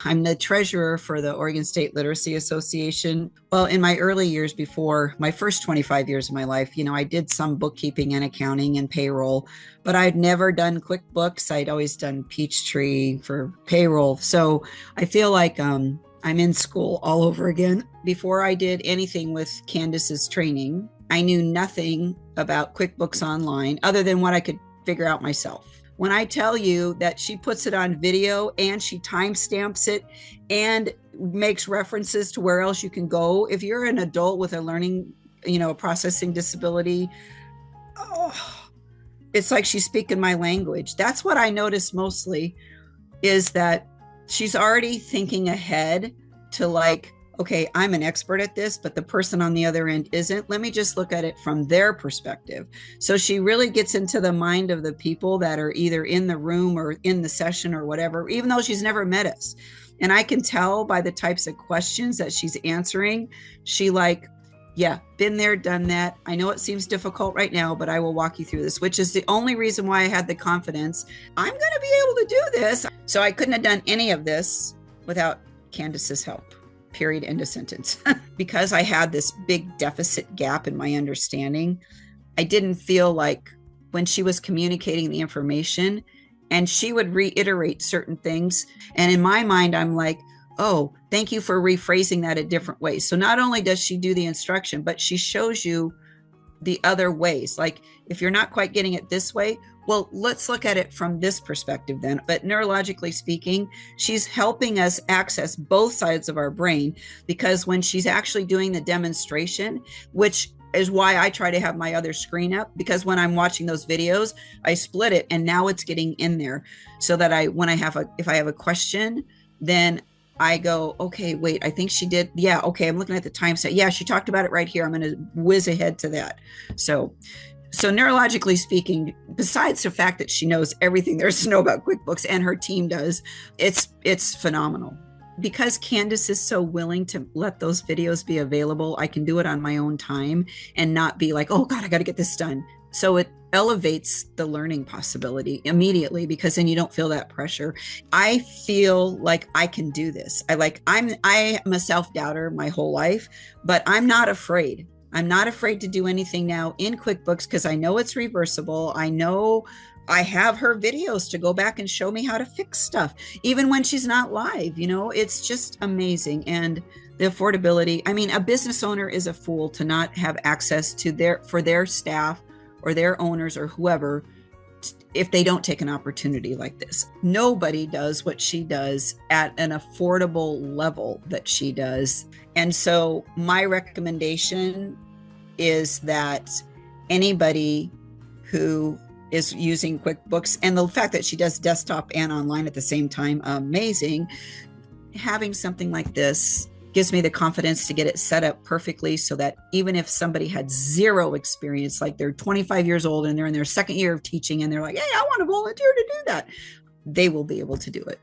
I'm the treasurer for the Oregon State Literacy Association. Well, in my early years before my first 25 years of my life, I did some bookkeeping and accounting and payroll, but I'd never done QuickBooks. I'd always done Peachtree for payroll. So I feel like I'm in school all over again. Before I did anything with Candus's training, I knew nothing about QuickBooks Online other than what I could figure out myself. When I tell you that she puts it on video and she timestamps it and makes references to where else you can go, if you're an adult with a learning, a processing disability, it's like she's speaking my language. That's what I noticed mostly, is that she's already thinking ahead to like, okay, I'm an expert at this, but the person on the other end isn't. Let me just look at it from their perspective. So she really gets into the mind of the people that are either in the room or in the session or whatever, even though she's never met us. And I can tell by the types of questions that she's answering, she like, yeah, been there, done that. I know it seems difficult right now, but I will walk you through this, which is the only reason why I had the confidence. I'm going to be able to do this. So I couldn't have done any of this without Candus's help. Period, end of sentence. Because I had this big deficit gap in my understanding, I didn't feel like when she was communicating the information and she would reiterate certain things. And in my mind, I'm like, oh, thank you for rephrasing that a different way. So not only does she do the instruction, but she shows you the other ways. Like if you're not quite getting it this way, well, let's look at it from this perspective then. But neurologically speaking, she's helping us access both sides of our brain, because when she's actually doing the demonstration, which is why I try to have my other screen up, because when I'm watching those videos, I split it and now it's getting in there so that if I have a question, then I go, okay, wait, I think she did. Yeah. Okay. I'm looking at the time set. Yeah. She talked about it right here. I'm going to whiz ahead to that. So neurologically speaking, besides the fact that she knows everything there is to know about QuickBooks, and her team does, it's phenomenal. Because Candus is so willing to let those videos be available, I can do it on my own time and not be like, oh God, I got to get this done. So it elevates the learning possibility immediately, because then you don't feel that pressure. I feel like I can do this. I am a self-doubter my whole life, but I'm not afraid. I'm not afraid to do anything now in QuickBooks because I know it's reversible. I know I have her videos to go back and show me how to fix stuff, even when she's not live. It's just amazing. And the affordability, I mean, a business owner is a fool to not have access to for their staff or their owners or whoever, if they don't take an opportunity like this. Nobody does what she does at an affordable level that she does. And so my recommendation is that anybody who is using QuickBooks, and the fact that she does desktop and online at the same time, amazing. Having something like this gives me the confidence to get it set up perfectly so that even if somebody had zero experience, like they're 25 years old and they're in their second year of teaching and they're like, hey, I want to volunteer to do that, they will be able to do it.